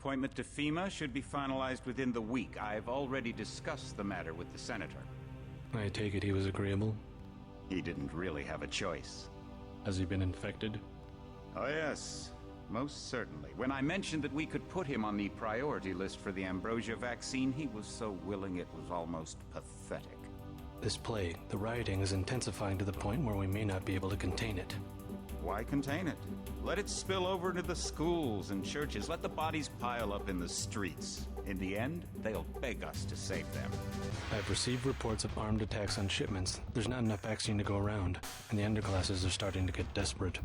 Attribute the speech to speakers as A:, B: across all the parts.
A: appointment to FEMA should be finalized within the week. I've already discussed the matter with the Senator.
B: I take it he was agreeable?
A: He didn't really have a choice.
B: Has he been infected?
A: Oh yes, most certainly. When I mentioned that we could put him on the priority list for the ambrosia vaccine, he was so willing it was almost pathetic.
B: This plague, the rioting is intensifying to the point where we may not be able to contain it.
A: Why contain it? Let it spill over into the schools and churches. Let the bodies pile up in the streets. In the end, they'll beg us to save them.
B: I've received reports of armed attacks on shipments. There's not enough vaccine to go around, and the underclasses are starting to get desperate.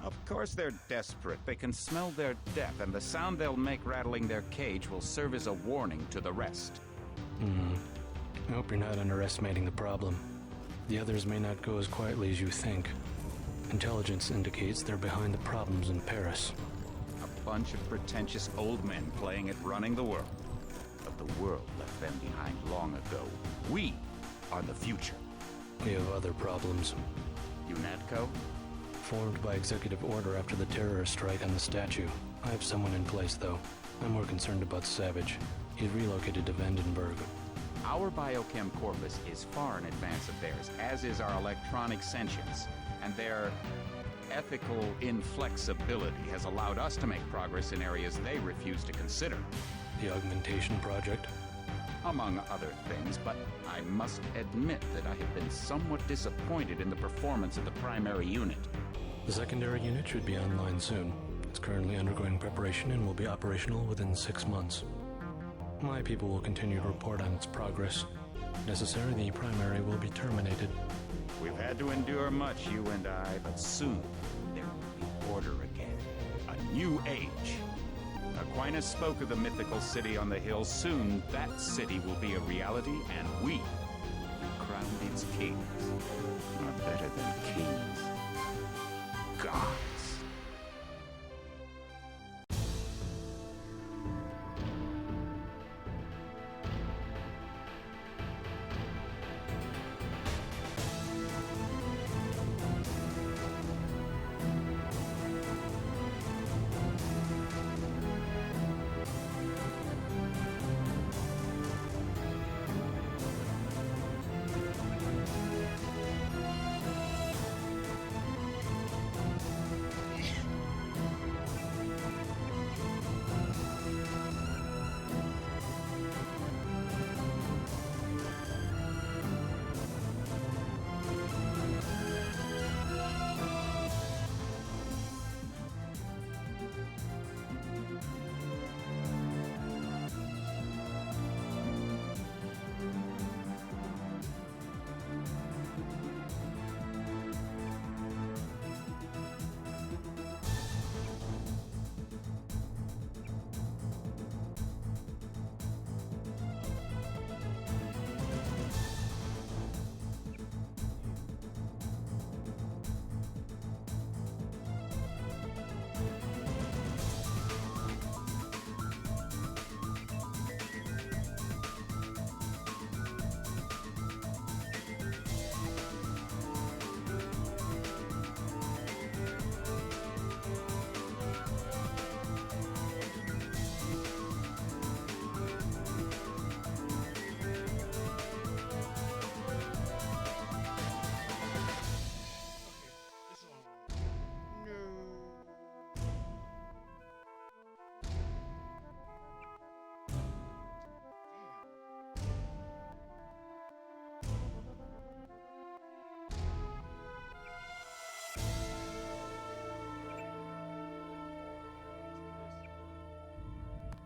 A: Of course they're desperate. They can smell their death, and the sound they'll make rattling their cage will serve as a warning to the rest.
B: I hope you're not underestimating the problem. The others may not go as quietly as you think. Intelligence indicates they're behind the problems in Paris.
A: A bunch of pretentious old men playing at running the world. But the world left them behind long ago. We are the future.
B: We have other problems.
A: UNATCO?
B: Formed by executive order after the terrorist strike on the statue. I have someone in place, though. I'm more concerned about Savage. He's relocated to Vandenberg.
A: Our biochem corpus is far in advance of theirs, as is our electronic sentience. And their ethical inflexibility has allowed us to make progress in areas they refuse to consider.
B: The augmentation project?
A: Among other things, but I must admit that I have been somewhat disappointed in the performance of the primary unit.
B: The secondary unit should be online soon. It's currently undergoing preparation and will be operational within 6 months. My people will continue to report on its progress. If necessary, the primary will be terminated.
A: We've had to endure much, you and I, but soon there will be order again. A new age. Aquinas spoke of the mythical city on the hill. Soon that city will be a reality, and we will crown its kings. Not better than kings. Gods.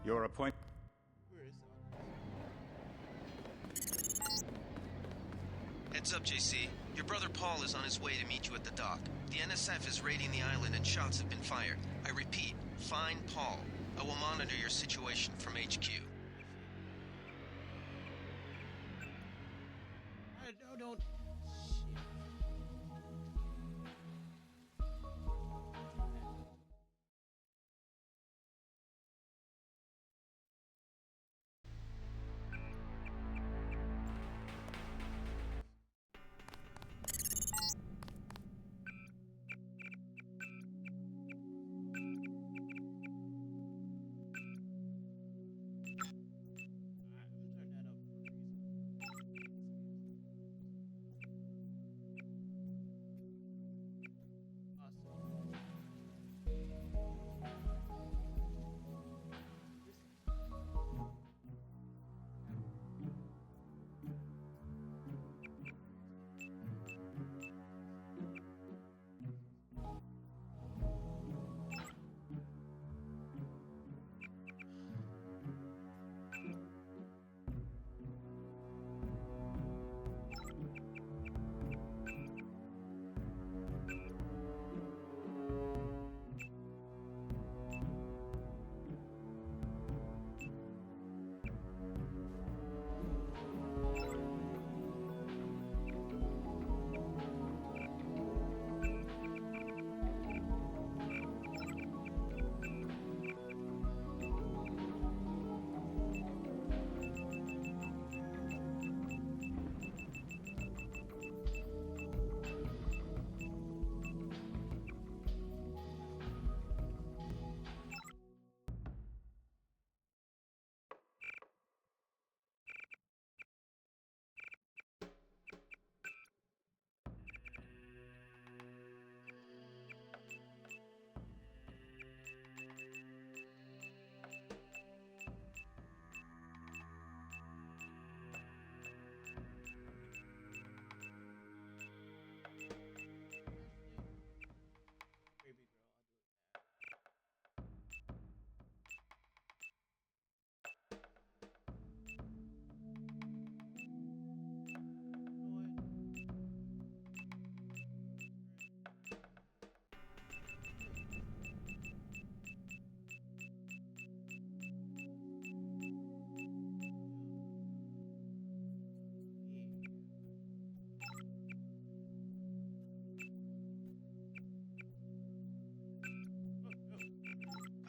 A: Your appointment.
C: Heads up, JC. Your brother Paul is on his way to meet you at the dock. The NSF is raiding the island and shots have been fired. I repeat, find Paul. I will monitor your situation from HQ.
D: I don't...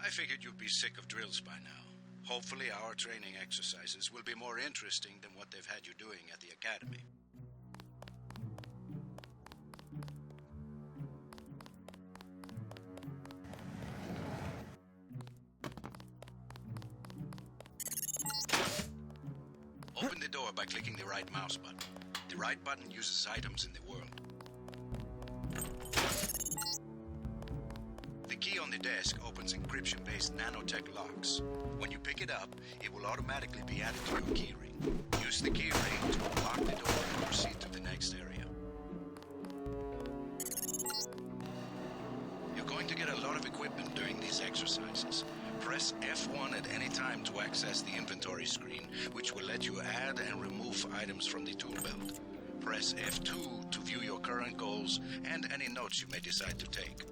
D: I figured you'd be sick of drills by now. Hopefully our training exercises will be more interesting than what they've had you doing at the academy. Open the door by clicking the right mouse button. The right button uses items in the world. The key on the desk opens encryption-based nanotech locks. When you pick it up, it will automatically be added to your keyring. Use the keyring to unlock the door and proceed to the next area. You're going to get a lot of equipment during these exercises. Press F1 at any time to access the inventory screen, which will let you add and remove items from the tool belt. Press F2 to view your current goals and any notes you may decide to take.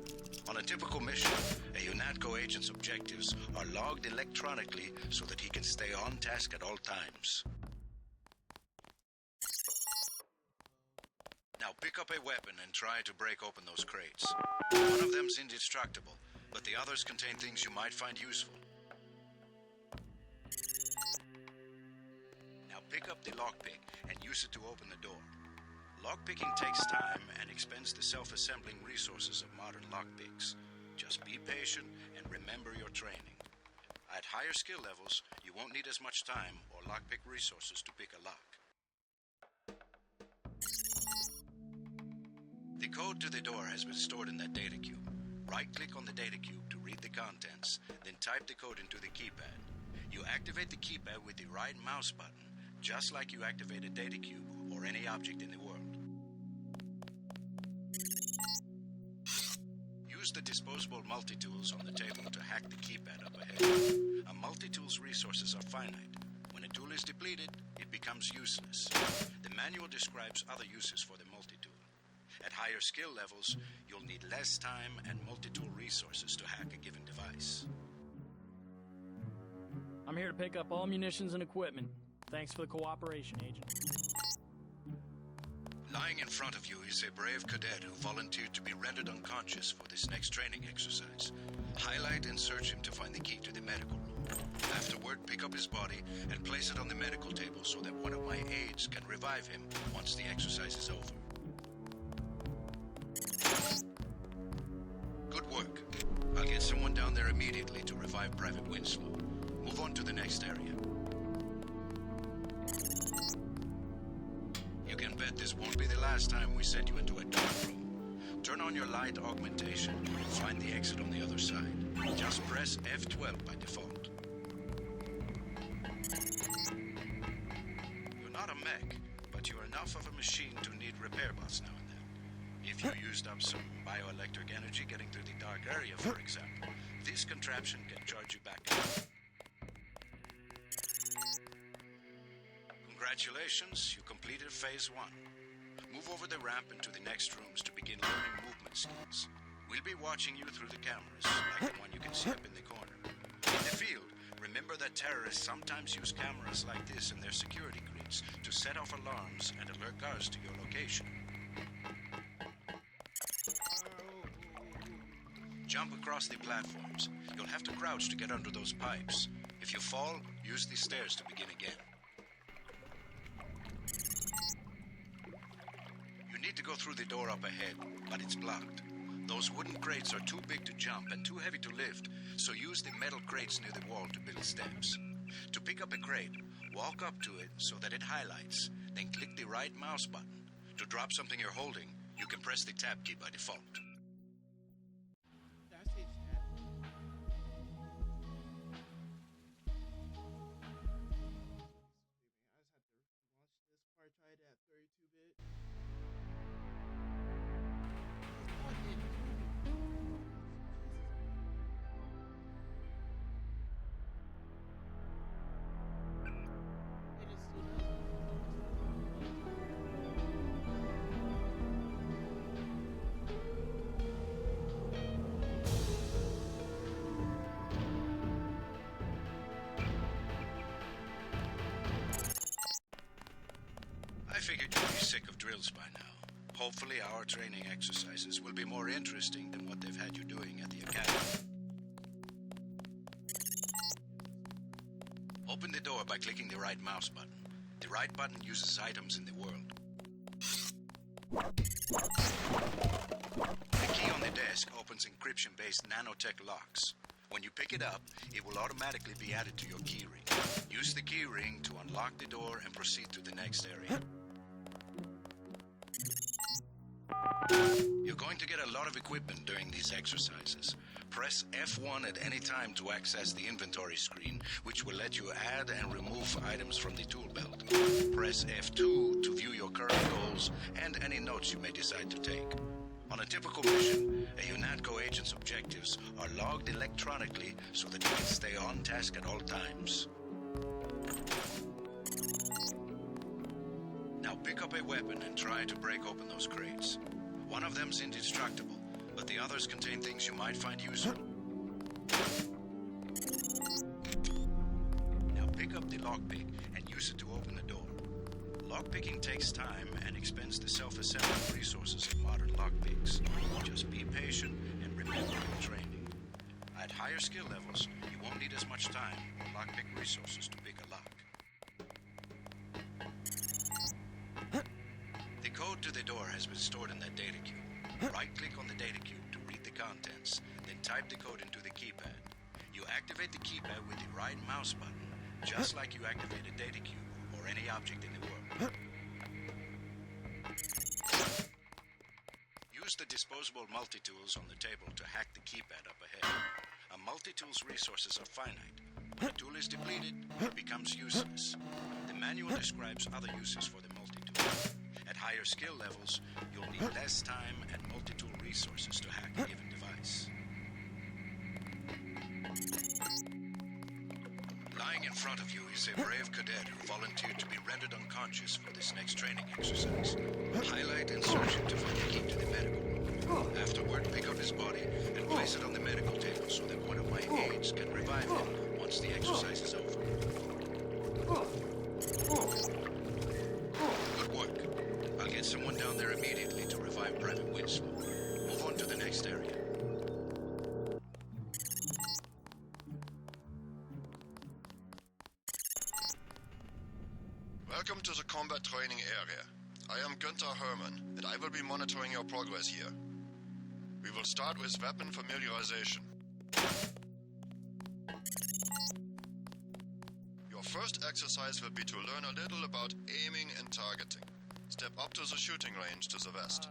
D: On a typical mission, a UNATCO agent's objectives are logged electronically so that he can stay on task at all times. Now pick up a weapon and try to break open those crates. One of them's indestructible, but the others contain things you might find useful. Now pick up the lockpick and use it to open the door. Lockpicking takes time and expends the self-assembling resources of modern lockpicks. Just be patient and remember your training. At higher skill levels, you won't need as much time or lockpick resources to pick a lock. The code to the door has been stored in that data cube. Right-click on the data cube to read the contents, then type the code into the keypad. You activate the keypad with the right mouse button, just like you activate a data cube or any object in the world. Use the disposable multi-tools on the table to hack the keypad up ahead. A multi-tool's resources are finite. When a tool is depleted, it becomes useless. The manual describes other uses for the multi-tool. At higher skill levels, you'll need less time and multi-tool resources to hack a given device.
E: I'm here to pick up all munitions and equipment. Thanks for the cooperation, Agent.
D: Lying in front of you is a brave cadet who volunteered to be rendered unconscious for this next training exercise. Highlight and search him to find the key to the medical room. Afterward, pick up his body and place it on the medical table so that one of my aides can revive him once the exercise is over. Good work. I'll get someone down there immediately to revive Private Winslow. Move on to the next area. You can bet this won't be the last time we send you into a dark room. Turn on your light augmentation and find the exit on the other side. Just press F12 by default. You're not a mech, but you're enough of a machine to need repair bots now and then. If you used up some bioelectric energy getting through the dark area, for example, this contraption can charge you back up. Congratulations, you completed Phase 1. Move over the ramp into the next rooms to begin learning movement skills. We'll be watching you through the cameras, like the one you can see up in the corner. In the field, remember that terrorists sometimes use cameras like this in their security grids to set off alarms and alert guards to your location. Jump across the platforms. You'll have to crouch to get under those pipes. If you fall, use the stairs to begin again. You need to go through the door up ahead, but it's blocked. Those wooden crates are too big to jump and too heavy to lift, so use the metal crates near the wall to build steps. To pick up a crate, walk up to it so that it highlights, then click the right mouse button. To drop something you're holding, you can press the tab key by default. I figured you'd be sick of drills by now. Hopefully our training exercises will be more interesting than what they've had you doing at the academy. Open the door by clicking the right mouse button. The right button uses items in the world. The key on the desk opens encryption-based nanotech locks. When you pick it up, it will automatically be added to your keyring. Use the keyring to unlock the door and proceed to the next area. You're going to get a lot of equipment during these exercises. Press F1 at any time to access the inventory screen, which will let you add and remove items from the tool belt. Press F2 to view your current goals and any notes you may decide to take. On a typical mission, a UNATCO agent's objectives are logged electronically so that you can stay on task at all times. Now pick up a weapon and try to break open those crates. One of them's indestructible, but the others contain things you might find useful. Now pick up the lockpick and use it to open the door. Lockpicking takes time and expends the self-assembly resources of modern lockpicks. Just be patient and remember your training. At higher skill levels, you won't need as much time or lockpick resources to pick a lock. The code to the door has been stored in that data cube. Right-click on the data cube to read the contents, then type the code into the keypad. You activate the keypad with the right mouse button, just like you activate a data cube or any object in the world. Use the disposable multi-tools on the table to hack the keypad up ahead. A multi-tool's resources are finite. When a tool is depleted, it becomes useless. The manual describes other uses for the multi-tool. At higher skill levels, you'll need less time and multi-tool resources to hack a given device. Lying in front of you is a brave cadet who volunteered to be rendered unconscious for this next training exercise. Highlight and search him to find the key to the medical room. Afterward, pick up his body and place it on the medical table so that one of my aides can revive him once the exercise is over. Good work. I'll get someone down there immediately to revive Private Winslow. Move on to the next area.
F: Welcome to the combat training area. I am Günther Hermann, and I will be monitoring your progress here. We will start with weapon familiarization. Your first exercise will be to learn a little about aiming and targeting. Step up to the shooting range to the west.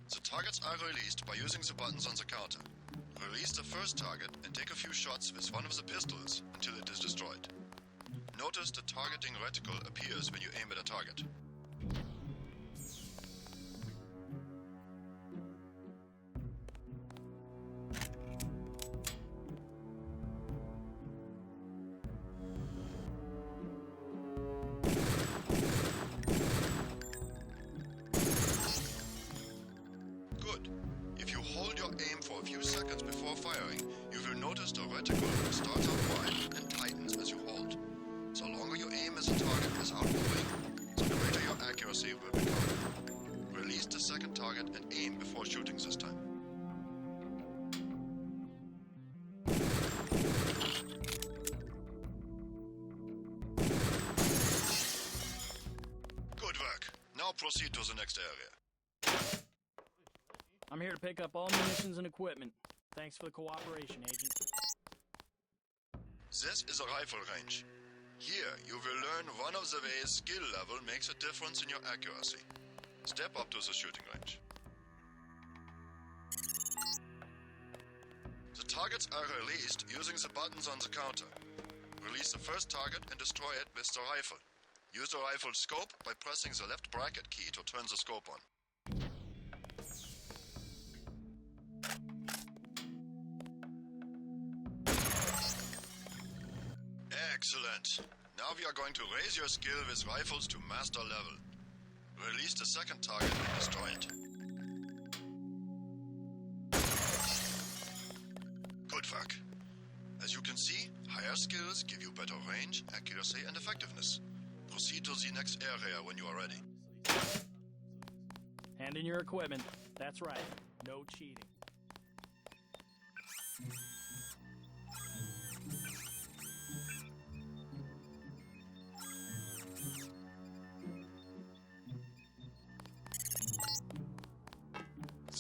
F: The targets are released by using the buttons on the counter. Release the first target and take a few shots with one of the pistols until it is destroyed. Notice the targeting reticle appears when you aim at a target. Good. If you hold your aim for a few seconds before firing, you will notice the reticle starts out wide and tightens as you hold. The longer you aim as a target without moving, the greater your accuracy will become. Release the second target and aim before shooting this time. Good work. Now proceed to the next area.
E: I'm here to pick up all munitions and equipment. Thanks for the cooperation, Agent.
F: This is a rifle range. Here, you will learn one of the ways skill level makes a difference in your accuracy. Step up to the shooting range. The targets are released using the buttons on the counter. Release the first target and destroy it with the rifle. Use the rifle scope by pressing the left bracket key to turn the scope on. Excellent. Now we are going to raise your skill with rifles to master level. Release the second target and destroy it. Good work. As you can see, higher skills give you better range, accuracy, and effectiveness. Proceed to the next area when you are ready.
E: Hand in your equipment. That's right. No cheating.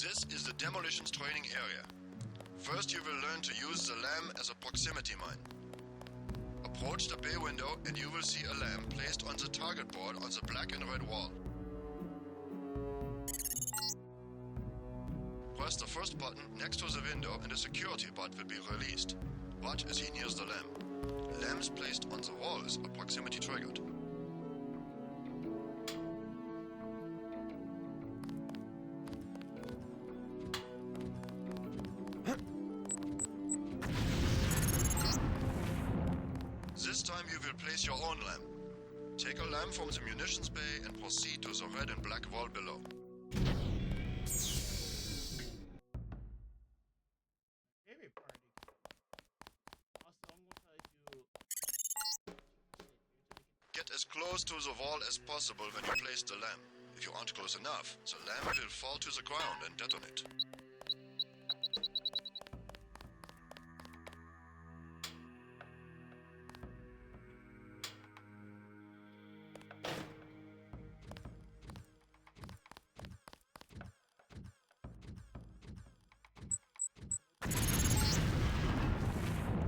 F: This is the demolitions training area. First, you will learn to use the lamb as a proximity mine. Approach the bay window and you will see a lamb placed on the target board on the black and red wall. Press the first button next to the window and a security bot will be released. Watch as he nears the lamb. Lambs placed on the walls are proximity triggered. This time you will place your own lamb. Take a lamb from the munitions bay and proceed to the red and black wall below.
G: Favorite party. Also, I'm gonna tell you.
F: Get as close to the wall as possible when you place the lamb. If you aren't close enough, the lamb will fall to the ground and detonate.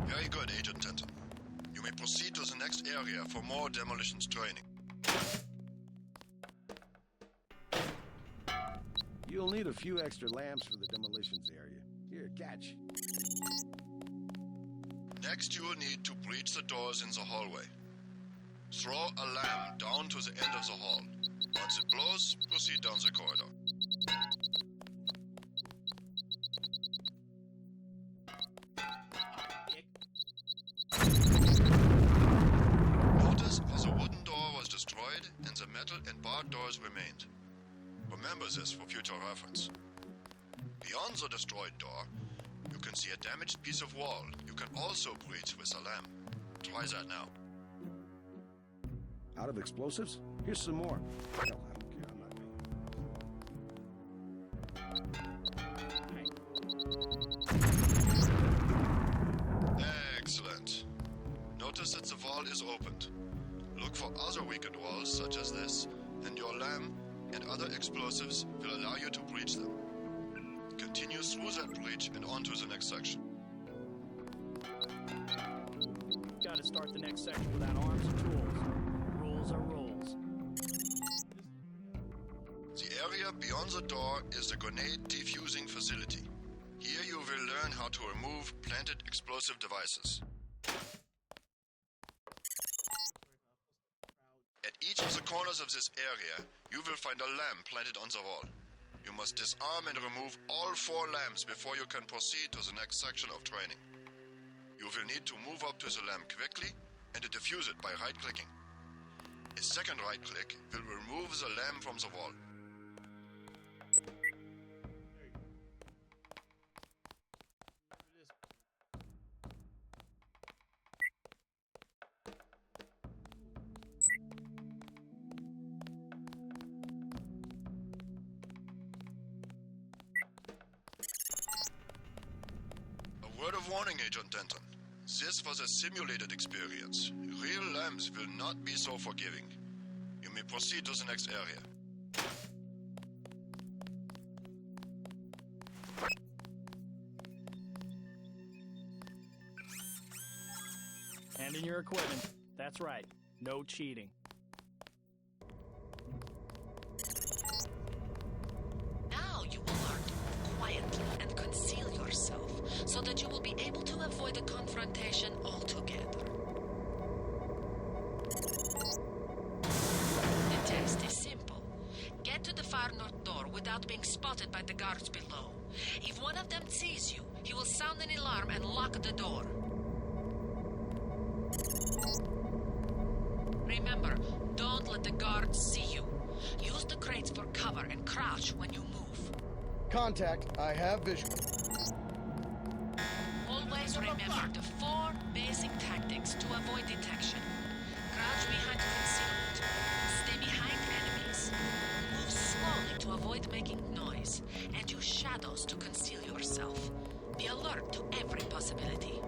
F: Very good, Agent Tenton. You may proceed to the next area for more demolitions training.
H: You'll need a few extra lambs for the demolitions area. Here, catch.
F: Next, you will need to breach the doors in the hallway. Throw a lamb down to the end of the hall. Once it blows, proceed down the corridor. Notice how the wooden door was destroyed and the metal and barred doors remained. Remember this for future reference. Beyond the destroyed door, you can see a damaged piece of wall you can also breach with a lamb. Try that now.
H: Out of explosives? Here's some more. Hell, I don't care. I'm not
F: Excellent. Notice that the wall is opened. Look for other weakened walls such as this, and your lamb and other explosives will allow you to breach them. Continue through that breach and on to the next section.
E: Gotta start the next section without arms and tools. Rules are rules.
F: The area beyond the door is the grenade defusing facility. Here you will learn how to remove planted explosive devices. At each of the corners of this area, you will find a lamp planted on the wall. You must disarm and remove all 4 lamps before you can proceed to the next section of training. You will need to move up to the lamp quickly and defuse it by right-clicking. A second right-click will remove the lamp from the wall. A word of warning, Agent Denton. This was a simulated experience. Real lamps will not be so forgiving. You may proceed to the next area.
E: Hand in your equipment. That's right. No cheating.
I: Now you will learn to move quietly and conceal yourself so that you will be able to avoid a confrontation altogether. The test is simple. Get to the far north door without being spotted by the guards below. If one of them sees you, he will sound an alarm and lock the door. Remember, don't let the guards see you. Use the crates for cover and crouch when you move.
J: Contact. I have visual.
I: Always remember the 4 basic tactics to avoid detection. Crouch behind concealment. Stay behind enemies. Move slowly to avoid making noise. And use shadows to conceal yourself. Be alert to every possibility.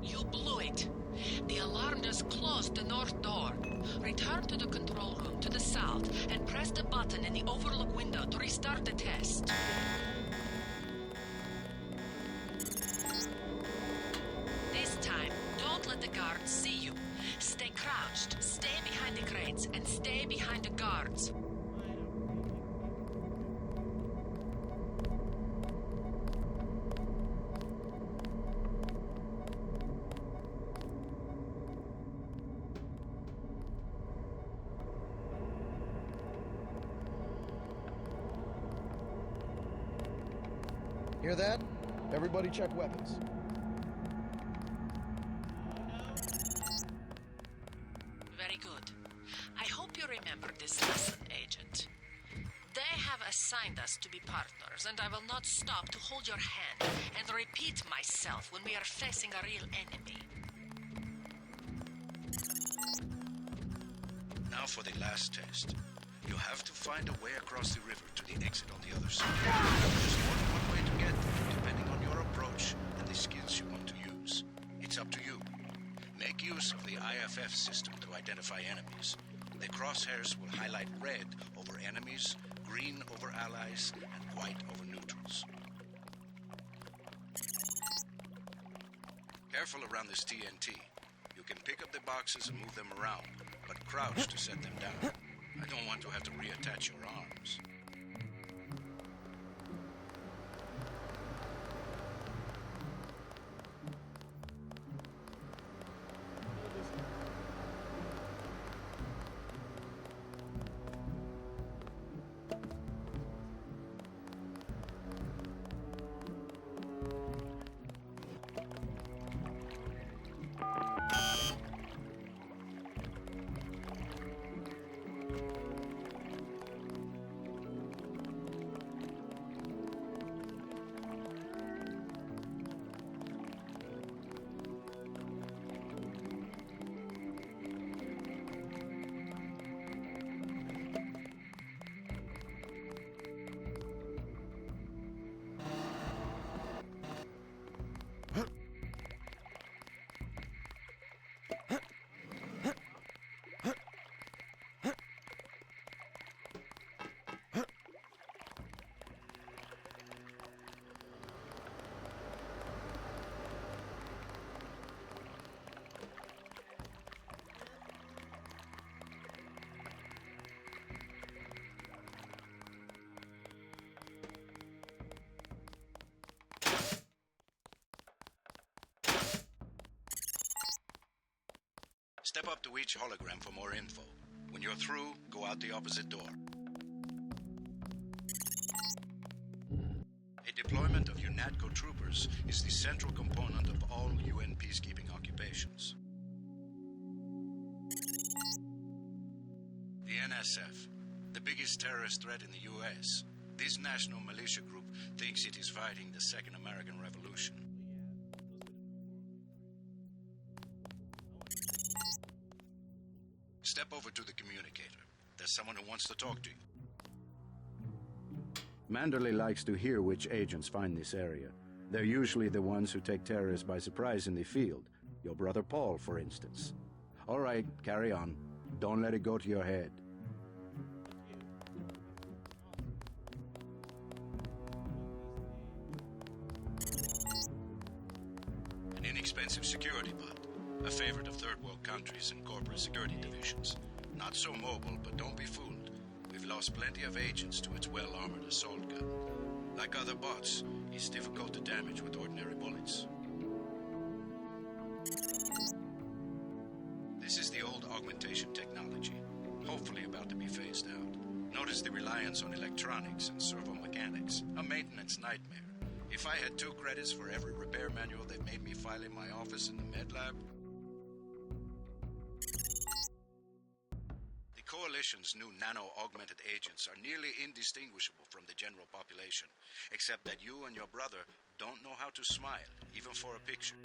I: You blew it. The alarm just closed the north door. Return to the control room to the south and press the button in the overlook window to restart the test. This time, don't let the guards see you. Stay crouched, stay behind the crates, and stay behind the guards.
J: Hear that? Everybody check weapons.
I: Very good. I hope you remember this lesson, Agent. They have assigned us to be partners, and I will not stop to hold your hand and repeat myself when we are facing a real enemy.
D: Now for the last test. You have to find a way across the river to the exit on the other side. There's more than one way to get there, depending on your approach and the skills you want to use. It's up to you. Make use of the IFF system to identify enemies. The crosshairs will highlight red over enemies, green over allies, and white over neutrals. Careful around this TNT. You can pick up the boxes and move them around, but crouch to set them down. I don't want to have to reattach your arms. Step up to each hologram for more info. When you're through, go out the opposite door. A deployment of UNATCO troopers is the central component of all UN peacekeeping occupations. The NSF, the biggest terrorist threat in the US. This national militia group thinks it is fighting the Second American Revolution. Step over to the communicator. There's someone who wants to talk to you.
K: Manderley likes to hear which agents find this area. They're usually the ones who take terrorists by surprise in the field. Your brother Paul, for instance. All right, carry on. Don't let it go to your head.
D: An inexpensive security bot. A favorite of third world countries and corporate security divisions. Not so mobile, but don't be fooled. We've lost plenty of agents to its well-armored assault gun. Like other bots, it's difficult to damage with ordinary bullets. This is the old augmentation technology, hopefully about to be phased out. Notice the reliance on electronics and servo-mechanics, a maintenance nightmare. If I had 2 credits for every repair manual they've made me file in my office in the med lab, the Coalition's new nano-augmented agents are nearly indistinguishable from the general population, except that you and your brother don't know how to smile, even for a picture.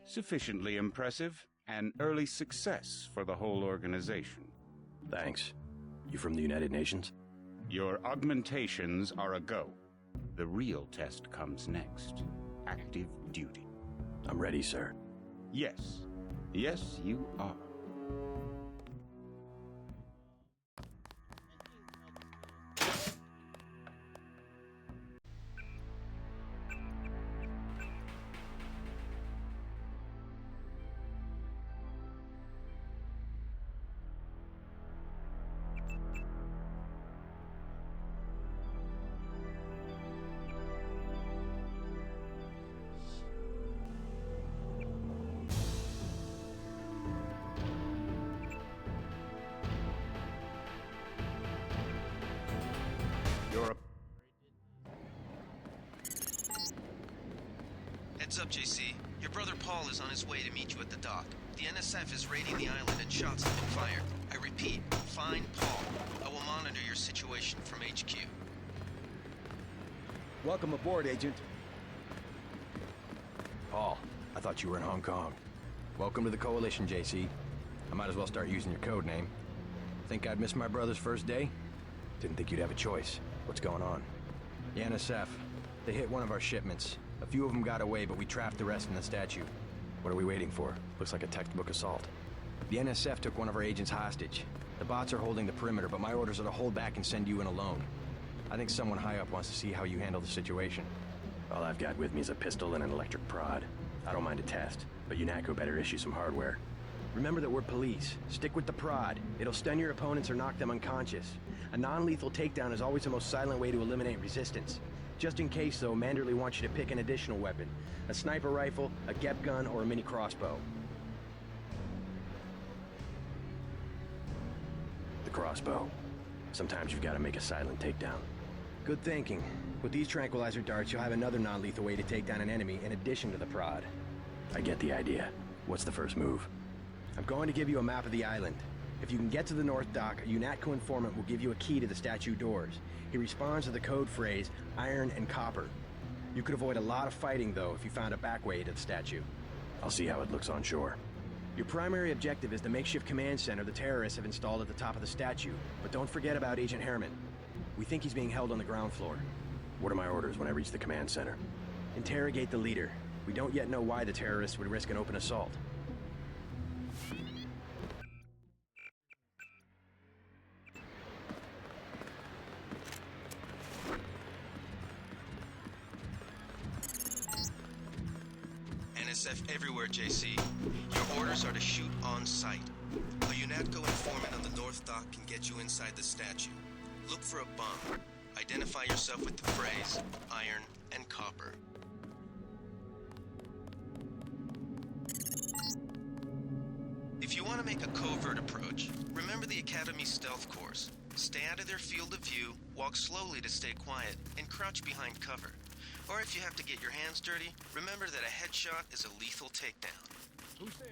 A: Sufficiently impressive, an early success for the whole organization.
L: Thanks. You from the United Nations?
A: Your augmentations are a go. The real test comes next. Active duty.
L: I'm ready, sir.
A: Yes.
M: Yes, you are.
A: You're a...
C: Heads up, JC. Your brother Paul is on his way to meet you at the dock. The NSF is raiding the island and shots have been fired. I repeat, find Paul. I will monitor your situation from HQ.
J: Welcome aboard, Agent.
L: Paul, I thought you were in Hong Kong. Welcome to the Coalition, JC. I might as well start using your code name. Think I'd miss my brother's first day? Didn't think you'd have a choice. What's going on? The NSF. They hit one of our shipments. A few of them got away, but we trapped the rest in the statue. What are we waiting for? Looks like a textbook assault. The NSF took one of our agents hostage. The bots are holding the perimeter, but my orders are to hold back and send you in alone. I think someone high up wants to see how you handle the situation. All I've got with me is a pistol and an electric prod. I don't mind a test, but UNATCO better issue some hardware. Remember that we're police. Stick with the prod. It'll stun your opponents or knock them unconscious. A non-lethal takedown is always the most silent way to eliminate resistance. Just in case, though, Manderley wants you to pick an additional weapon. A sniper rifle, a GEP gun, or a mini crossbow. The crossbow. Sometimes you've got to make a silent takedown. Good thinking. With these tranquilizer darts, you'll have another non-lethal way to take down an enemy in addition to the prod. I get the idea. What's the first move? I'm going to give you a map of the island. If you can get to the North Dock, a UNATCO informant will give you a key to the statue doors. He responds to the code phrase, iron and copper. You could avoid a lot of fighting, though, if you found a back way to the statue. I'll see how it looks on shore. Your primary objective is the makeshift command center the terrorists have installed at the top of the statue. But don't forget about Agent Herman. We think he's being held on the ground floor. What are my orders when I reach the command center? Interrogate the leader. We don't yet know why the terrorists would risk an open assault.
C: NSF everywhere, JC. Your orders are to shoot on sight. A UNATCO informant on the North Dock can get you inside the statue. Look for a bomb. Identify yourself with the phrase, iron and copper. If you want to make a covert approach, remember the Academy stealth course. Stay out of their field of view, walk slowly to stay quiet, and crouch behind cover. Or if you have to get your hands dirty, remember that a headshot is a lethal takedown.
G: Who's there?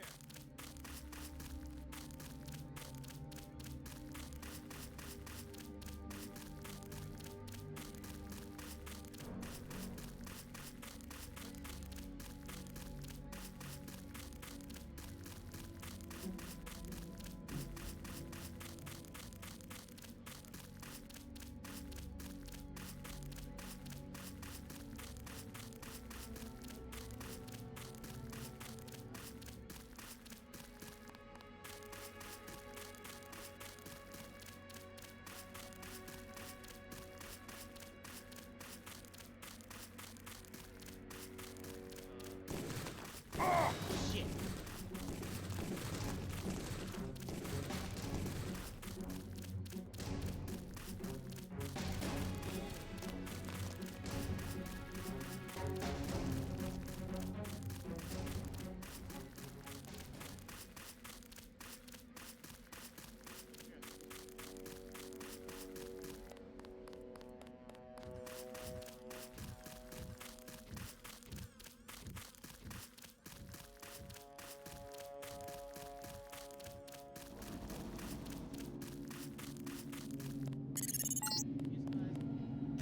G: Shit.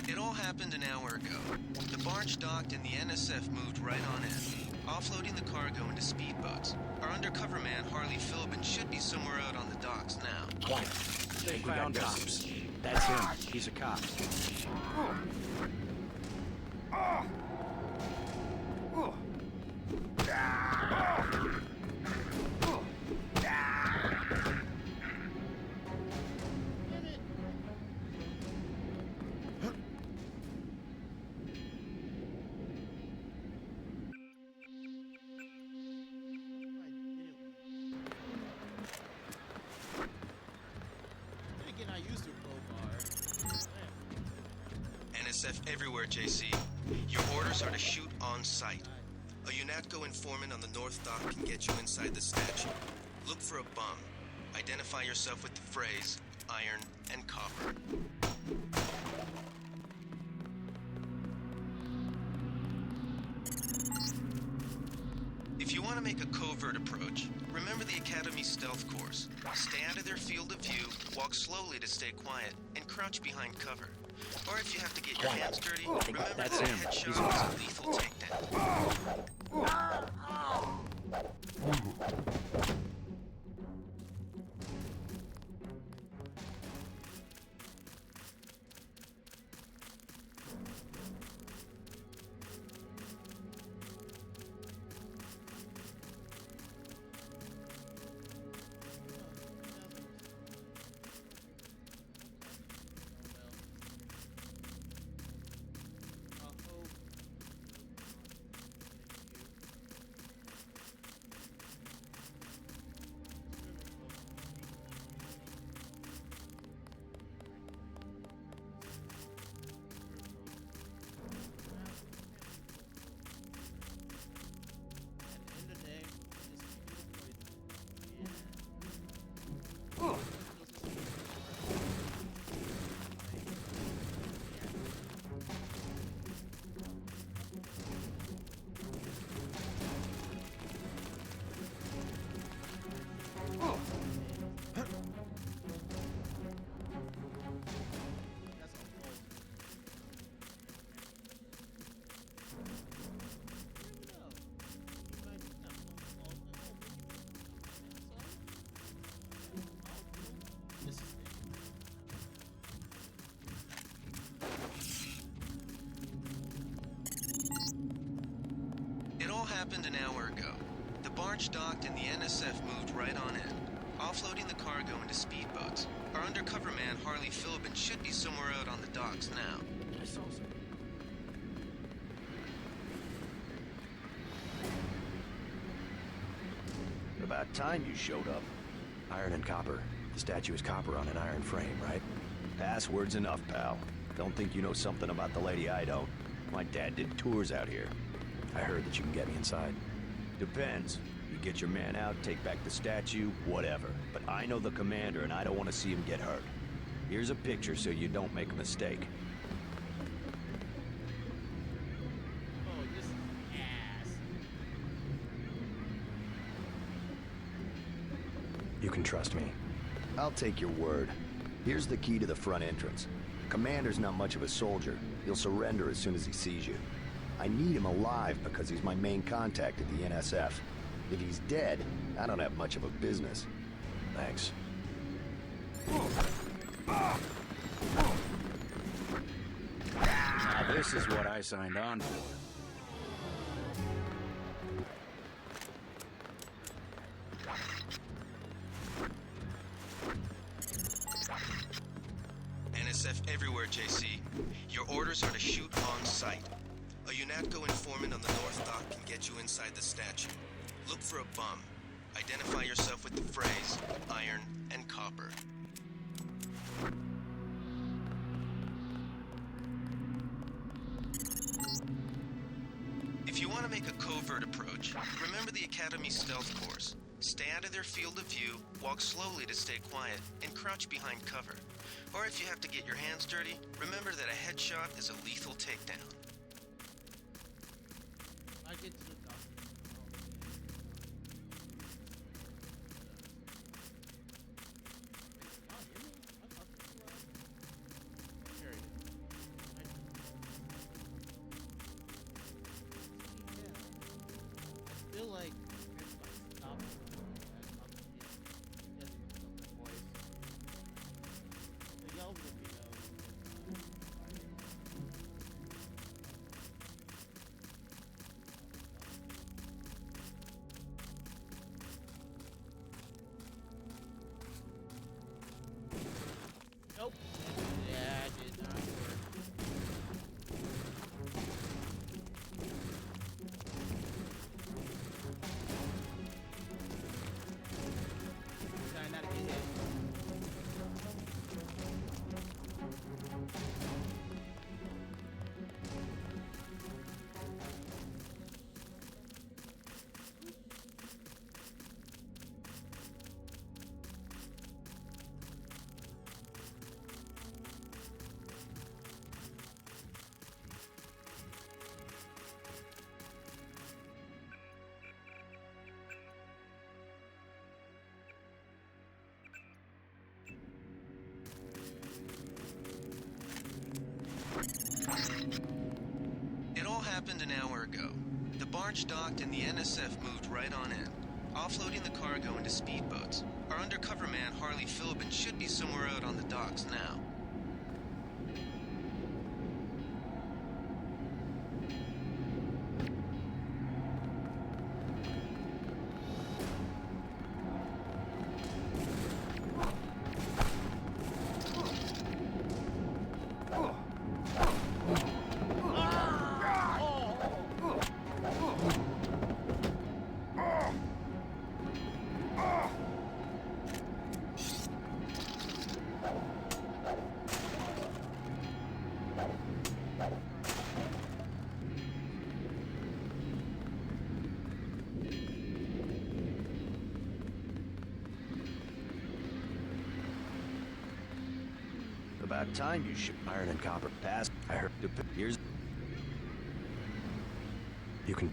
C: It all happened an hour ago. The barge docked and the NSF moved right on in, offloading the cargo into speedboats. Our undercover man, Harley Philbin, should be somewhere out on the docks now.
N: Quiet. I think we got cops. That's him. He's a cop.
C: NSF everywhere, JC. Your orders are to shoot on sight. A UNATCO informant on the North Dock can get you inside the statue. Look for a bum. Identify yourself with the phrase, iron and copper. If you want to make a covert approach, remember the Academy stealth course. Stay out of their field of view, walk slowly to stay quiet, and crouch behind cover. Or if you have to get your hands dirty, remember that a headshot is a lethal takedown. It all happened an hour ago. The barge docked and the NSF moved right on in, offloading the cargo into speedboats. Our undercover man, Harley Philbin, should be somewhere out on the docks now.
L: About time you showed up. Iron and copper. The statue is copper on an iron frame, right? Password's enough, pal. Don't think you know something about the lady I don't. My dad did tours out here. I heard that you can get me inside. Depends. You get your man out, take back the statue, whatever. But I know the commander and I don't want to see him get hurt. Here's a picture so you don't make a mistake.
G: Oh, this is ass.
L: You can trust me. I'll take your word. Here's the key to the front entrance. Commander's not much of a soldier. He'll surrender as soon as he sees you. I need him alive because he's my main contact at the NSF. If he's dead, I don't have much of a business. Thanks.
N: Now this is what I signed on for.
C: NSF everywhere, JC. Your orders are to shoot on sight. A UNATCO informant on the North Dock can get you inside the statue. Look for a bum. Identify yourself with the phrase, iron and copper. If you want to make a covert approach, remember the Academy stealth course. Stay out of their field of view, walk slowly to stay quiet, and crouch behind cover. Or if you have to get your hands dirty, remember that a headshot is a lethal takedown.
G: I get to the top. I feel like it's like stop. The yell would be
C: happened an hour ago. The barge docked and the NSF moved right on in, offloading the cargo into speedboats. Our undercover man, Harley Philbin, should be somewhere out on the docks now.
L: About time you should iron and copper pass. I heard the here's. You can.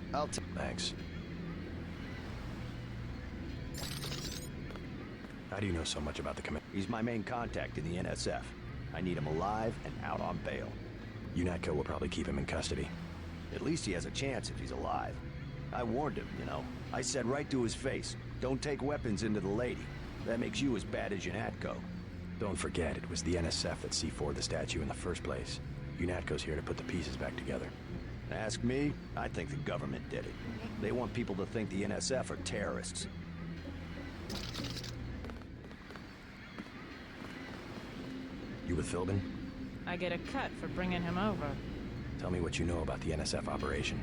L: Thanks. How do you know so much about the command?
N: He's my main contact in the NSF. I need him alive and out on bail.
L: UNATCO will probably keep him in custody.
N: At least he has a chance if he's alive. I warned him, you know. I said right to his face, don't take weapons into the lady. That makes you as bad as UNATCO.
L: Don't forget, it was the NSF that C4'd the statue in the first place. UNATCO's here to put the pieces back together.
N: Ask me, I think the government did it. They want people to think the NSF are terrorists.
L: You with Philbin?
M: I get a cut for bringing him over.
L: Tell me what you know about the NSF operation.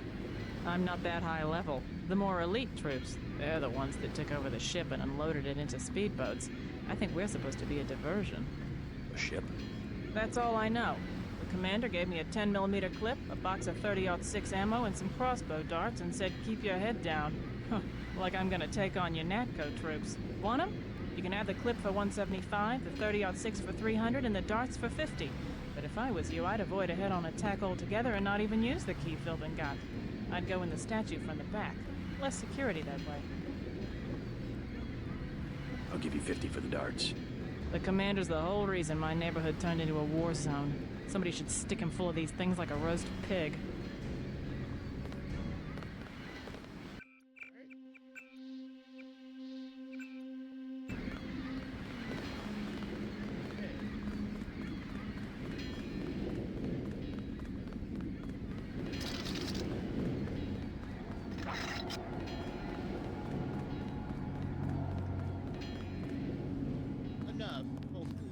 M: I'm not that high level. The more elite troops, they're the ones that took over the ship and unloaded it into speedboats. I think we're supposed to be a diversion.
L: A ship?
M: That's all I know. The commander gave me a 10mm clip, a box of 30-06 ammo, and some crossbow darts and said, keep your head down. Like I'm gonna take on your NATCO troops. Want 'em? You can have the clip for 175, the 30-06 for 300, and the darts for 50. But if I was you, I'd avoid a head-on attack altogether and not even use the key Philbin got. I'd go in the statue from the back. Less security that way.
L: I'll give you 50 for the darts.
M: The commander's the whole reason my neighborhood turned into a war zone. Somebody should stick him full of these things like a roast pig.
G: Enough. Hold cool.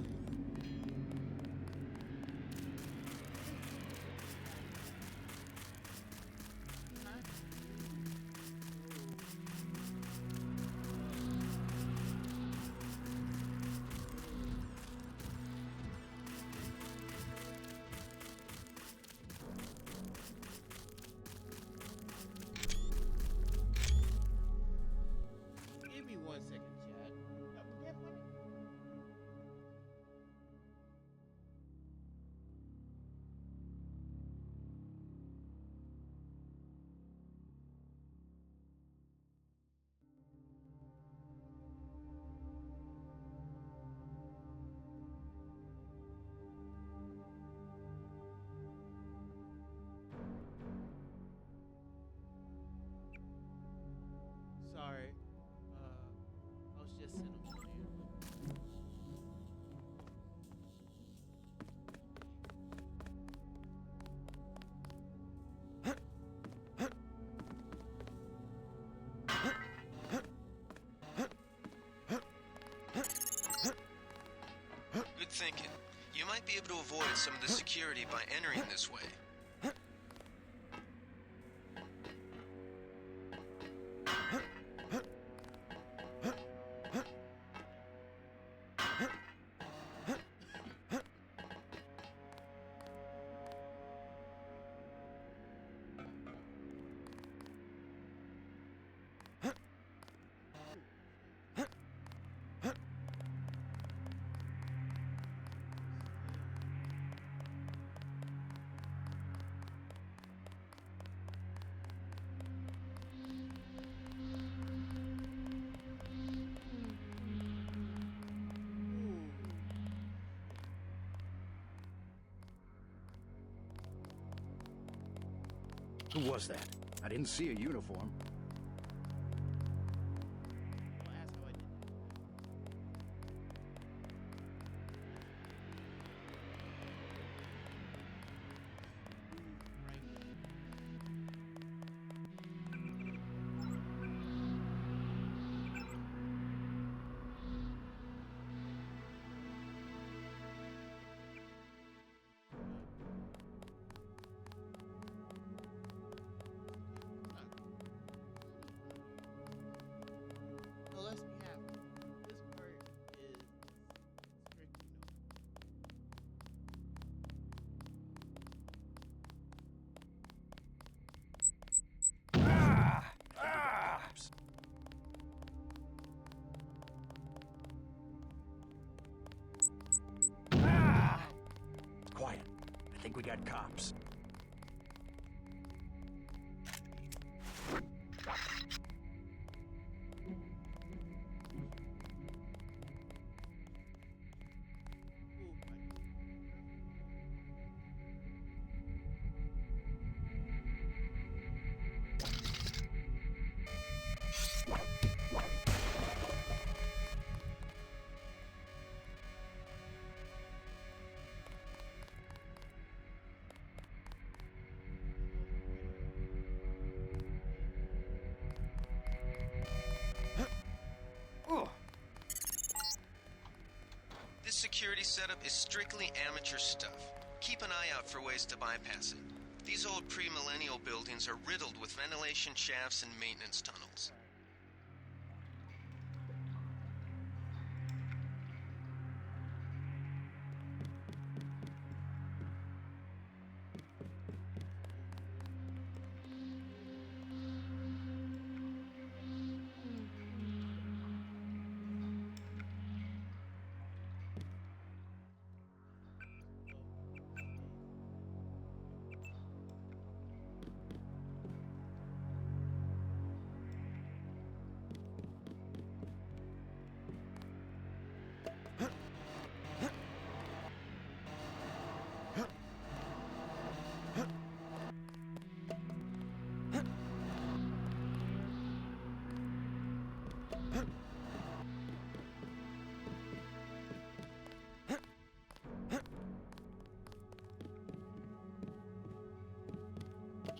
G: Give me 1 second, Chad. Yeah, buddy. Sorry. I was just sitting on you.
C: Good thinking. You might be able to avoid some of the security by entering this way.
H: Who was that? I didn't see a uniform.
G: Don't ask how I did that. Right. No, let's be happy. This part is strictly no.
N: Quiet. I think we got cops.
G: Ooh, my.
C: This security setup is strictly amateur stuff. Keep an eye out for ways to bypass it. These old pre-millennial buildings are riddled with ventilation shafts and maintenance tunnels.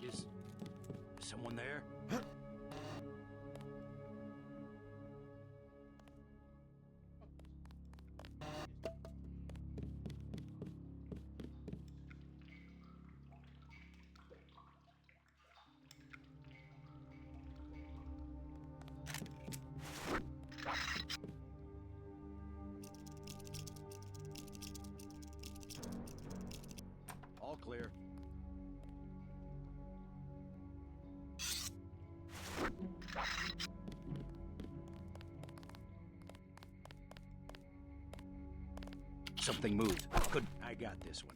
N: Is someone there?
H: All clear.
N: Something moved. Good. I got this one.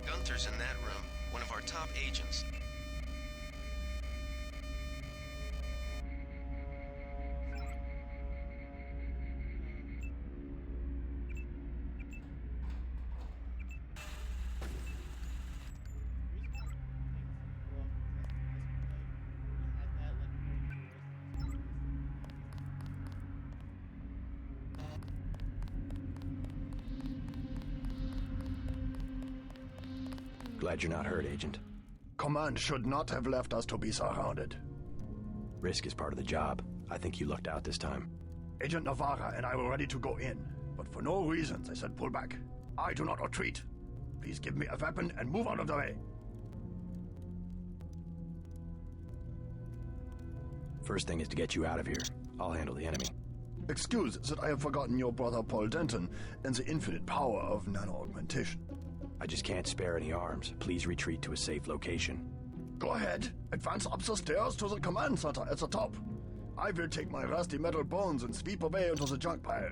C: Gunther's in that room, one of our top agents.
L: glad you're not hurt, Agent.
O: Command should not have left us to be surrounded.
L: Risk is part of the job. I think you lucked out this time.
O: Agent Navarra and I were ready to go in, but for no reason they said pull back. I do not retreat. Please give me a weapon and move out of the way.
L: First thing is to get you out of here. I'll handle the enemy.
O: Excuse that I have forgotten your brother Paul Denton and the infinite power of nano-augmentation.
L: I just can't spare any arms. Please retreat to a safe location.
O: Go ahead. Advance up the stairs to the command center at the top. I will take my rusty metal bones and sweep away into the junk pile.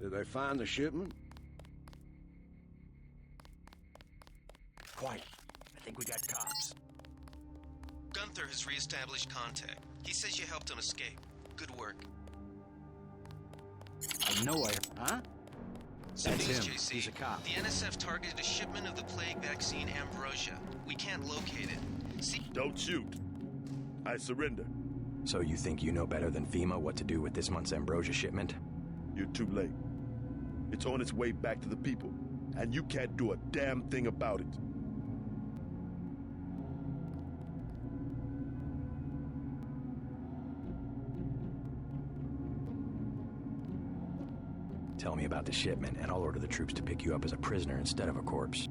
H: Did they find the shipment?
N: Quiet. I think we got cops.
C: Gunther has reestablished contact. He says you helped him escape. Good work.
N: I know Huh?
C: So
N: That's
C: news,
N: him.
C: JC.
N: He's a cop.
C: The NSF targeted a shipment of the plague vaccine Ambrosia. We can't locate it. See?
F: Don't shoot. I surrender.
L: So you think you know better than FEMA what to do with this month's Ambrosia shipment?
F: You're too late. It's on its way back to the people, and you can't do a damn thing about it.
L: Tell me about the shipment, and I'll order the troops to pick you up as a prisoner instead of a corpse.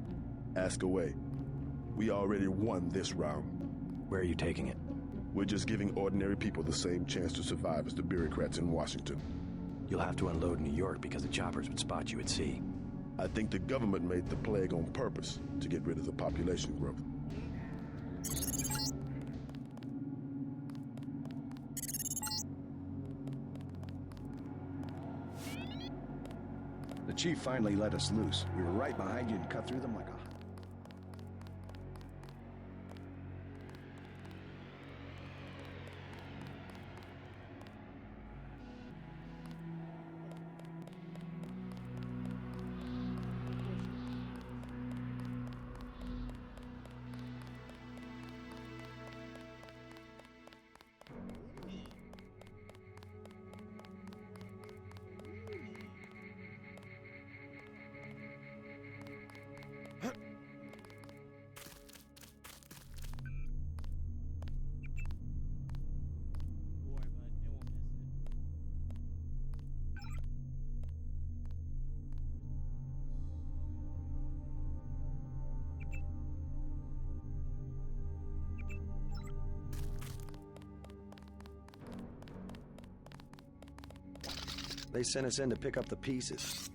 F: Ask away. We already won this round.
L: Where are you taking it?
F: We're just giving ordinary people the same chance to survive as the bureaucrats in Washington.
L: You'll have to unload in New York because the choppers would spot you at sea.
F: I think the government made the plague on purpose to get rid of the population growth.
H: The chief finally let us loose. We were right behind you and cut through them like a...
N: They sent us in to pick up the pieces.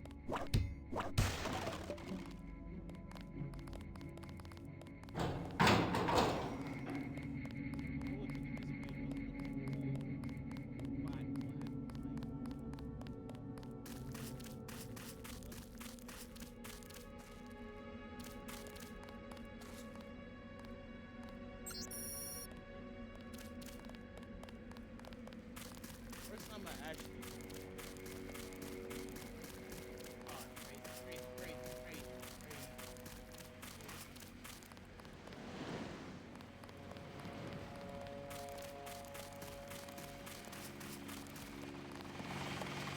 G: First time I actually...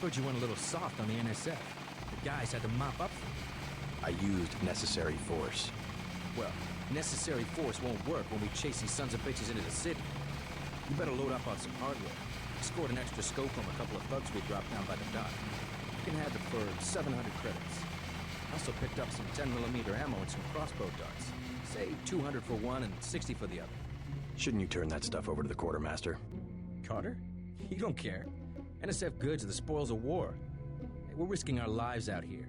P: Thought you went a little soft on the NSF. The guys had to mop up for you.
L: I used necessary force.
P: Well, necessary force won't work when we chase these sons of bitches into the city. You better load up on some hardware. I scored an extra scope from a couple of thugs we dropped down by the dock. You can have it for 700 credits. I also picked up some 10mm ammo and some crossbow darts. Say 200 for one and 60 for the other.
L: Shouldn't you turn that stuff over to the quartermaster?
P: Carter? You don't care. NSF goods are the spoils of war. Hey, we're risking our lives out here.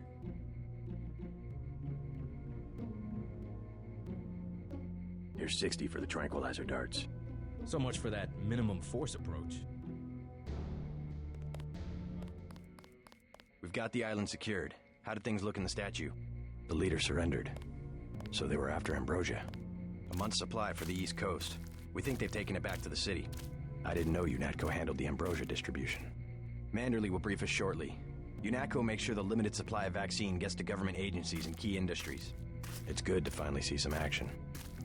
L: Here's 60 for the tranquilizer darts.
P: So much for that minimum force approach.
L: We've got the island secured. How did things look in the statue? The leader surrendered. So they were after Ambrosia. A month's supply for the East Coast. We think they've taken it back to the city. I didn't know UNATCO handled the Ambrosia distribution. Manderley will brief us shortly. UNATCO makes sure the limited supply of vaccine gets to government agencies and key industries. It's good to finally see some action.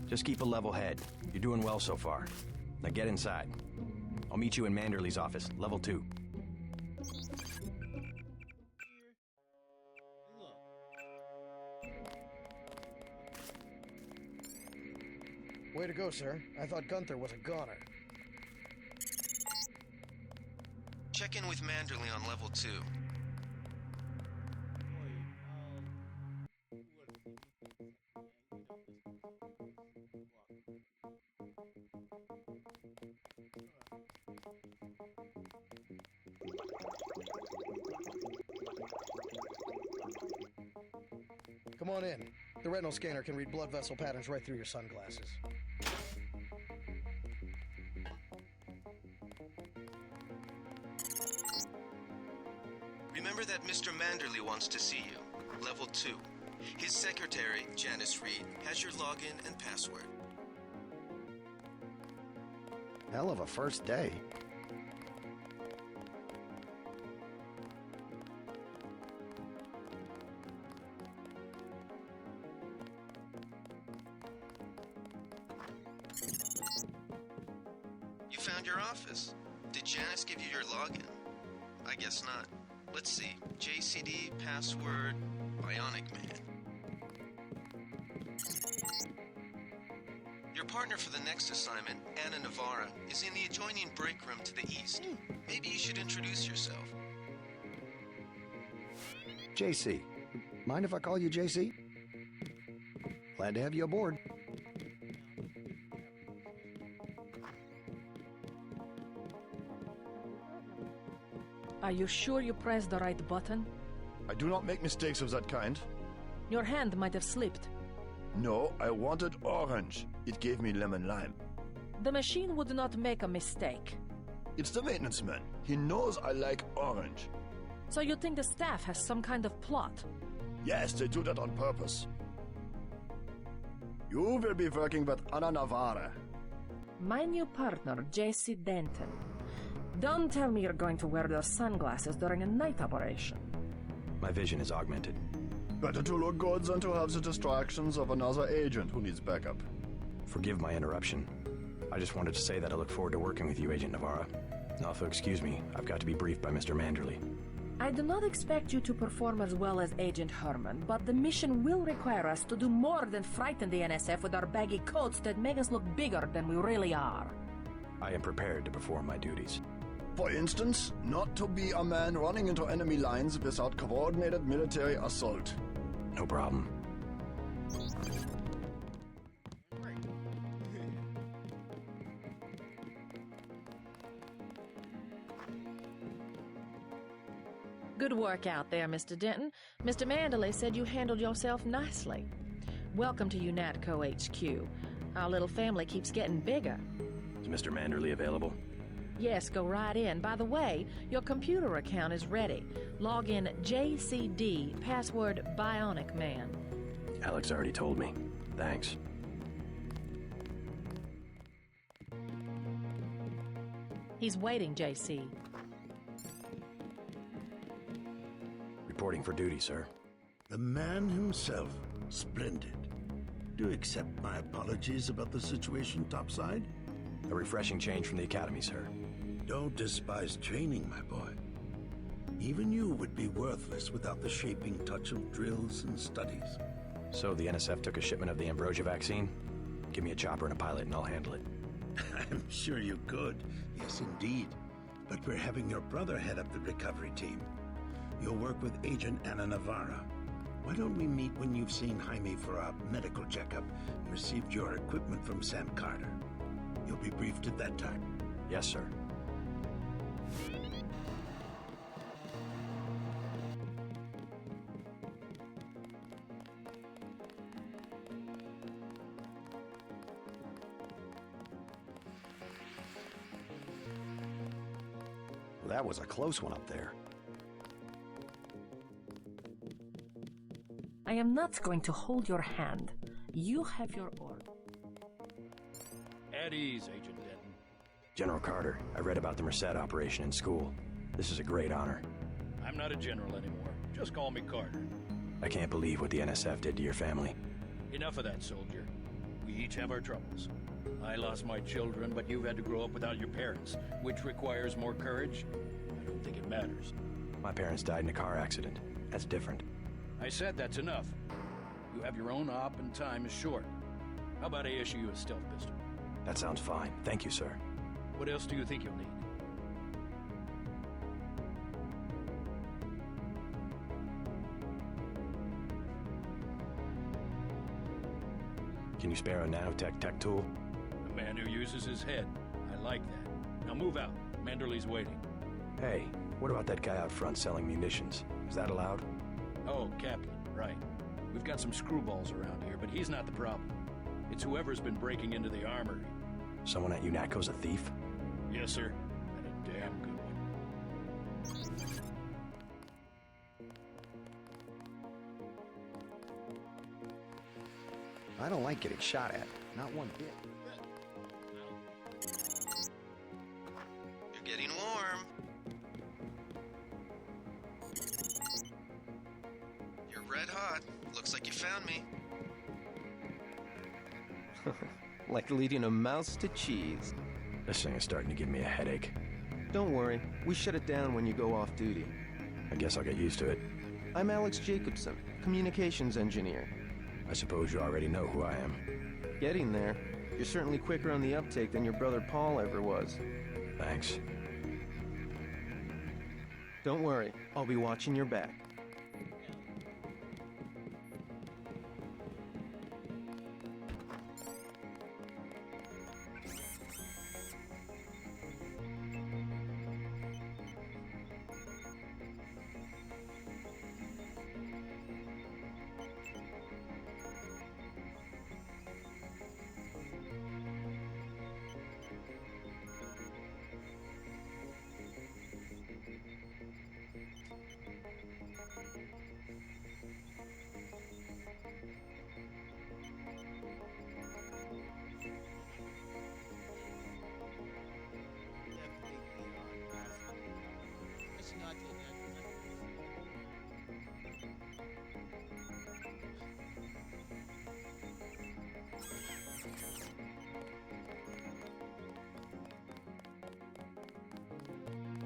L: Just keep a level head. You're doing well so far. Now get inside. I'll meet you in Manderley's office, level 2.
J: Way to go, sir. I thought Gunther was a goner.
C: Check in with Manderley on level 2.
J: Come on in. The retinal scanner can read blood vessel patterns right through your sunglasses.
C: Remember that Mr. Manderley wants to see you. Level 2. His secretary, Janice Reed, has your login and password.
N: Hell of a first day.
C: You found your office. Did Janice give you your login? I guess not. Let's see. JCD, password, Bionic Man. Your partner for the next assignment, Anna Navarra, is in the adjoining break room to the east. Maybe you should introduce yourself.
N: JC. Mind if I call you JC? Glad to have you aboard.
I: Are you sure you pressed the right button?
O: I do not make mistakes of that kind.
I: Your hand might have slipped.
O: No, I wanted orange. It gave me lemon lime.
I: The machine would not make a mistake.
O: It's the maintenance man. He knows I like orange.
I: So you think the staff has some kind of plot?
O: Yes, they do that on purpose. You will be working with Anna Navarra.
I: My new partner, J.C. Denton. Don't tell me you're going to wear those sunglasses during a night operation.
L: My vision is augmented.
O: Better to look good than to have the distractions of another agent who needs backup.
L: Forgive my interruption. I just wanted to say that I look forward to working with you, Agent Navarra. Now, if you'll excuse me, I've got to be briefed by Mr. Manderley.
I: I do not expect you to perform as well as Agent Herman, but the mission will require us to do more than frighten the NSF with our baggy coats that make us look bigger than we really are.
L: I am prepared to perform my duties.
O: For instance, not to be a man running into enemy lines without coordinated military assault.
L: No problem.
I: Good work out there, Mr. Denton. Mr. Manderley said you handled yourself nicely. Welcome to UNATCO HQ. Our little family keeps getting bigger.
L: Is Mr. Manderley available?
I: Yes, go right in. By the way, your computer account is ready. Log in JCD, password Bionic Man.
L: Alex already told me. Thanks.
I: He's waiting, JC.
L: Reporting for duty, sir.
Q: The man himself. Splendid. Do you accept my apologies about the situation topside?
L: A refreshing change from the academy, sir.
Q: Don't despise training, my boy. Even you would be worthless without the shaping touch of drills and studies.
L: So the NSF took a shipment of the Ambrosia vaccine? Give me a chopper and a pilot and I'll handle it.
Q: I'm sure you could. Yes, indeed. But we're having your brother head up the recovery team. You'll work with Agent Anna Navarra. Why don't we meet when you've seen Jaime for a medical checkup and received your equipment from Sam Carter? You'll be briefed at that time.
L: Yes, sir.
N: Well, that was a close one up there.
R: I am not going to hold your hand. You have your order.
P: At ease, Agent Denton.
L: General Carter, I read about the Merced operation in school. This is a great honor.
P: I'm not a general anymore. Just call me Carter.
L: I can't believe what the NSF did to your family.
P: Enough of that, soldier. We each have our troubles. I lost my children, but you've had to grow up without your parents, which requires more courage. I don't think it matters.
L: My parents died in a car accident. That's different.
P: I said that's enough. You have your own op and time is short. How about I issue you a stealth pistol?
L: That sounds fine. Thank you, sir.
P: What else do you think you'll need?
L: Can you spare a nanotech tech tool?
P: A man who uses his head. I like that. Now move out. Manderley's waiting.
L: Hey, what about that guy out front selling munitions? Is that allowed?
P: Oh, Kaplan, right. We've got some screwballs around here, but he's not the problem. It's whoever's been breaking into the armory.
L: Someone at UNATCO's a thief?
P: Yes, sir. And a damn good one.
N: I don't like getting shot at. Not one bit.
C: You're getting warm. You're red hot. Looks like you found me.
S: Like leading a mouse to cheese.
L: This thing is starting to give me a headache.
S: Don't worry, we shut it down when you go off duty.
L: I guess I'll get used to it.
S: I'm Alex Jacobson, communications engineer.
L: I suppose you already know who I am.
S: Getting there. You're certainly quicker on the uptake than your brother Paul ever was.
L: Thanks.
S: Don't worry, I'll be watching your back.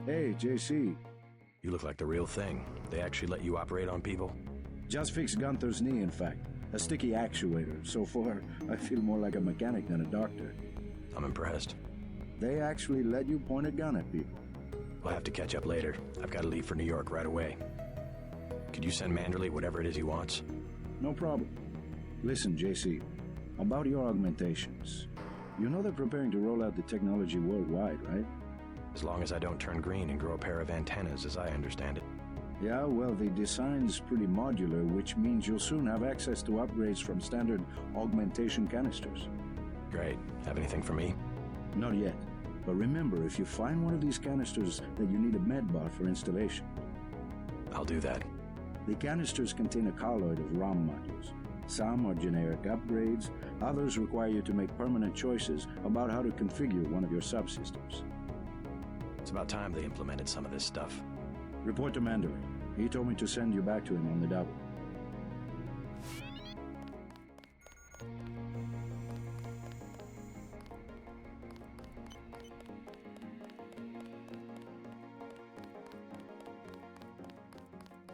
K: Hey, JC.
L: You look like the real thing. They actually let you operate on people?
K: Just fixed Gunther's knee, in fact. A sticky actuator. So far, I feel more like a mechanic than a doctor.
L: I'm impressed.
K: They actually let you point a gun at people.
L: We'll have to catch up later. I've got to leave for New York right away. Could you send Manderley whatever it is he wants?
K: No problem. Listen, JC. About your augmentations. You know they're preparing to roll out the technology worldwide, right?
L: As long as I don't turn green and grow a pair of antennas, as I understand it.
K: Yeah, well, the design's pretty modular, which means you'll soon have access to upgrades from standard augmentation canisters.
L: Great. Have anything for me?
K: Not yet. But remember, if you find one of these canisters, that you need a medbot for installation.
L: I'll do that.
K: The canisters contain a colloid of ROM modules. Some are generic upgrades, others require you to make permanent choices about how to configure one of your subsystems.
L: It's about time they implemented some of this stuff.
K: Report to Manderley. He told me to send you back to him on the double.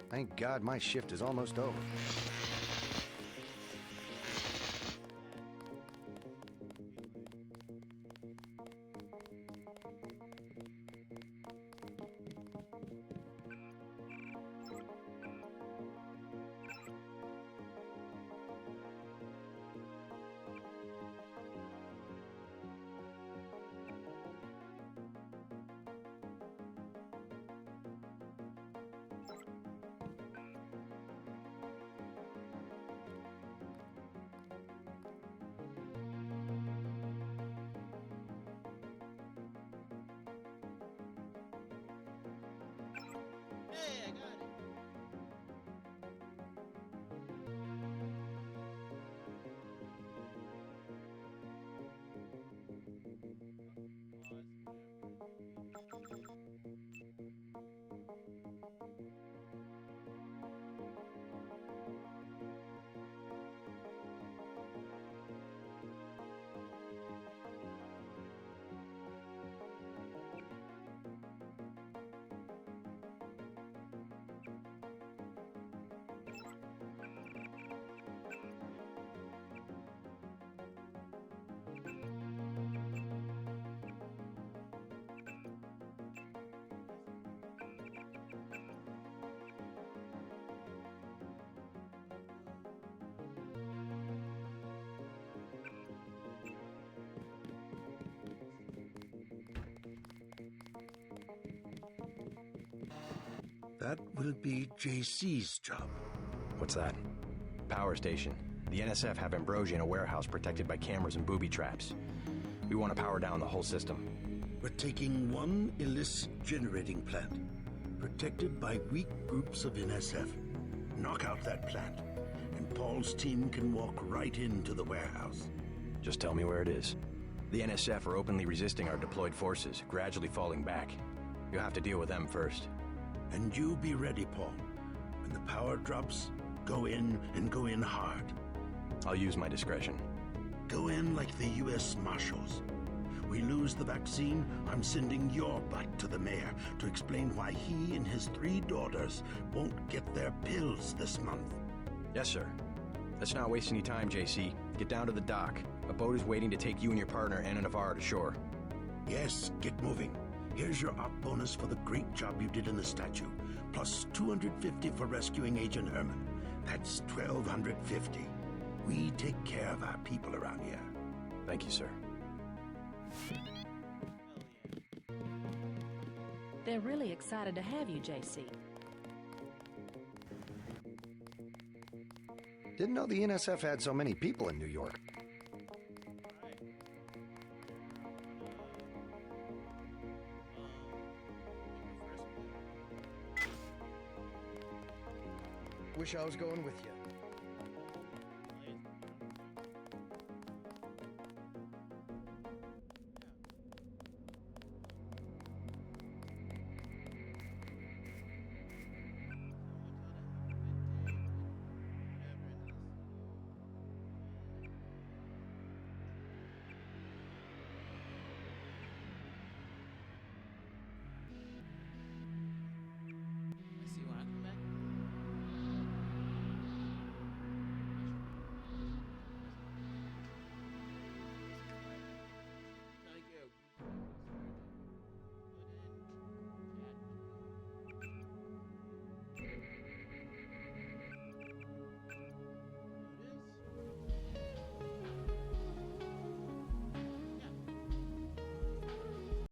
N: Thank God my shift is almost over.
Q: That will be JC's job.
L: What's that? Power station. The NSF have Ambrosia in a warehouse protected by cameras and booby traps. We want to power down the whole system.
Q: We're taking one illicit generating plant, protected by weak groups of NSF. Knock out that plant, and Paul's team can walk right into the warehouse.
L: Just tell me where it is. The NSF are openly resisting our deployed forces, gradually falling back. You'll have to deal with them first.
Q: And you be ready, Paul. When the power drops, go in and go in hard.
L: I'll use my discretion.
Q: Go in like the U.S. Marshals. We lose the vaccine, I'm sending your butt to the mayor to explain why he and his 3 daughters won't get their pills this month.
L: Yes, sir. Let's not waste any time, JC. Get down to the dock. A boat is waiting to take you and your partner, Anna Navarro, to shore.
Q: Yes, get moving. Here's your op bonus for the great job you did in the statue, plus 250 for rescuing Agent Herman. That's 1,250. We take care of our people around here.
L: Thank you, sir.
R: They're really excited to have you, JC.
J: Didn't know the NSF had so many people in New York. Wish I was going with you.